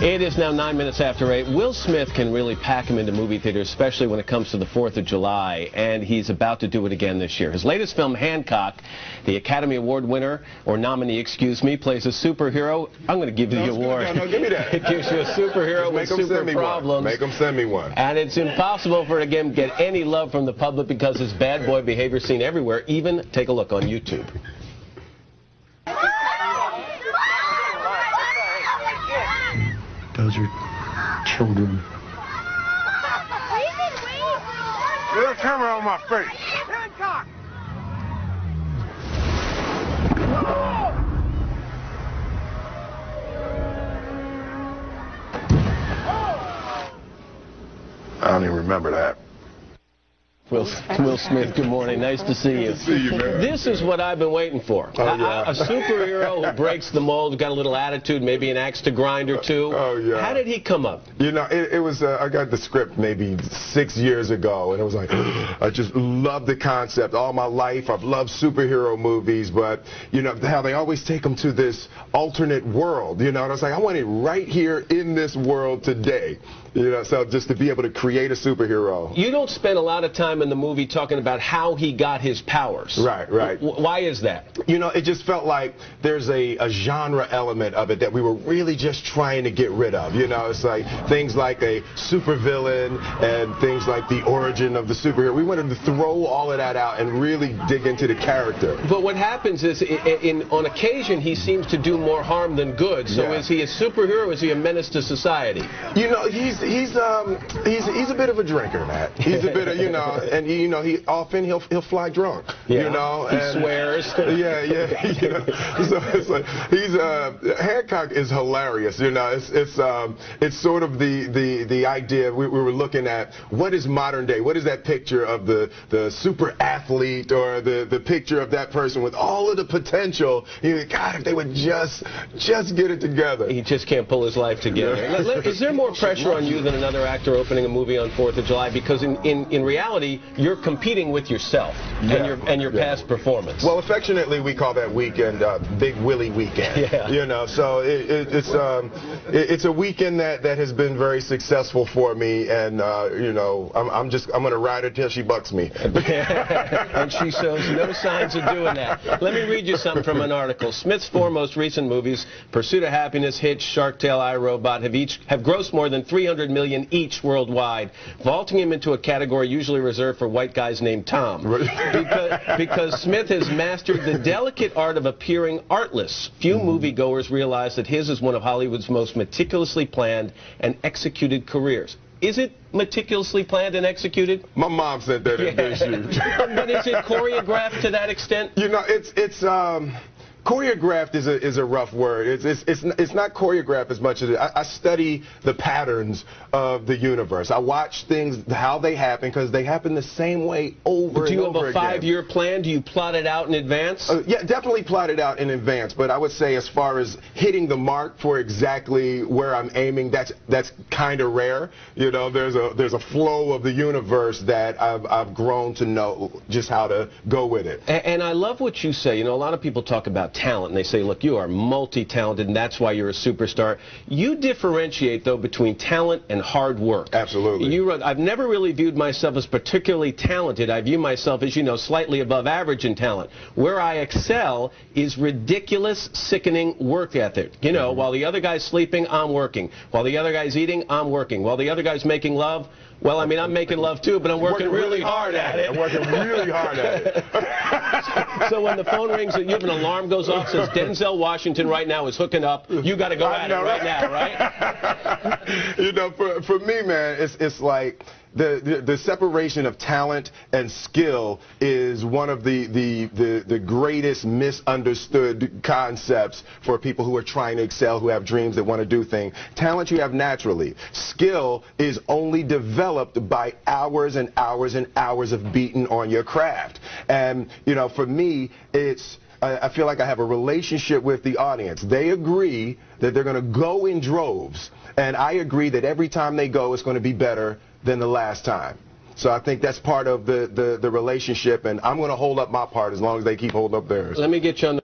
It is now 9 minutes after 8. Will Smith can really pack him into movie theaters, especially when it comes to the 4th of July, and he's about to do it again this year. His latest film, Hancock, the Academy Award winner, or nominee, excuse me, plays a superhero. I'm going to give you the award. No, give me that. It gives you a superhero with super problems. Make him send me one. And it's impossible for him to get any love from the public because his bad boy behavior is seen everywhere, even, take a look on YouTube. Those are children. Get that camera on my face. Hancock! I don't even remember that. Will Smith, good morning. Nice to see you. Good to see you, man. This is what I've been waiting for. Oh, yeah. A superhero who breaks the mold, got a little attitude, maybe an axe to grind or two. Oh, yeah. How did he come up? You know, it was, I got the script maybe 6 years ago, and it was like, I just love the concept. All my life, I've loved superhero movies, but, you know, how they always take them to this alternate world, you know, and I was like, I want it right here in this world today. You know, so just to be able to create a superhero. You don't spend a lot of time in the movie talking about how he got his powers. Right, right. Why is that? You know, it just felt like there's a genre element of it that we were really just trying to get rid of. You know, it's like things like a supervillain and things like the origin of the superhero. We wanted to throw all of that out and really dig into the character. But what happens is, on occasion, he seems to do more harm than good. So Yeah. is he a superhero or is he a menace to society? You know, he's a bit of a drinker, Matt. He's a bit of, you know, and you know, he'll fly drunk. Yeah. You know, He and swears. Yeah. You know, so it's like Hancock is hilarious. You know, it's sort of the idea we were looking at. What is modern day? What is that picture of the super athlete or the picture of that person with all of the potential? You know, God, if they would just get it together. He just can't pull his life together. Yeah. Is there more pressure on you than another actor opening a movie on 4th of July? Because in reality, you're competing with yourself and your past performance. Well, affectionately, we call that weekend Big Willie weekend. Yeah. You know, so it's a weekend that has been very successful for me, and you know, I'm going to ride her till she bucks me. And she shows no signs of doing that. Let me read you something from an article. Smith's 4 most recent movies, Pursuit of Happiness, Hitch, Shark Tale, I, Robot, have grossed more than $300 million each worldwide, vaulting him into a category usually reserved for white guys named Tom. Because Smith has mastered the delicate art of appearing artless. Few moviegoers realize that his is one of Hollywood's most meticulously planned and executed careers. Is it meticulously planned and executed? My mom said that in this shoot. But is it choreographed to that extent? You know, it's choreographed is a rough word. It's not choreographed as much as I study the patterns of the universe. I watch things, how they happen, because they happen the same way over and over again. Do you have a 5-year plan? Do you plot it out in advance? Yeah, definitely plot it out in advance. But I would say, as far as hitting the mark for exactly where I'm aiming, that's kind of rare. You know, there's a flow of the universe that I've grown to know just how to go with it. And I love what you say. You know, a lot of people talk about talent, and they say, look, you are multi-talented, and that's why you're a superstar. You differentiate, though, between talent and hard work. Absolutely. I've never really viewed myself as particularly talented. I view myself as, you know, slightly above average in talent. Where I excel is ridiculous, sickening work ethic. You know, while the other guy's sleeping, I'm working. While the other guy's eating, I'm working. While the other guy's making love, well, I mean, I'm making love too, but I'm working really hard at it. I'm working really hard at it. So when the phone rings and you have an alarm goes off, says Denzel Washington right now is hooking up, you got to go at it right now, right? You know, for me, man, it's like the separation of talent and skill is one of the greatest misunderstood concepts for people who are trying to excel, who have dreams, that want to do things. Talent you have naturally. Skill is only developed by hours and hours and hours of beating on your craft. And, you know, for me, I feel like I have a relationship with the audience. They agree that they're going to go in droves, and I agree that every time they go, it's going to be better than the last time. So I think that's part of the relationship, and I'm going to hold up my part as long as they keep holding up theirs. Let me get you on the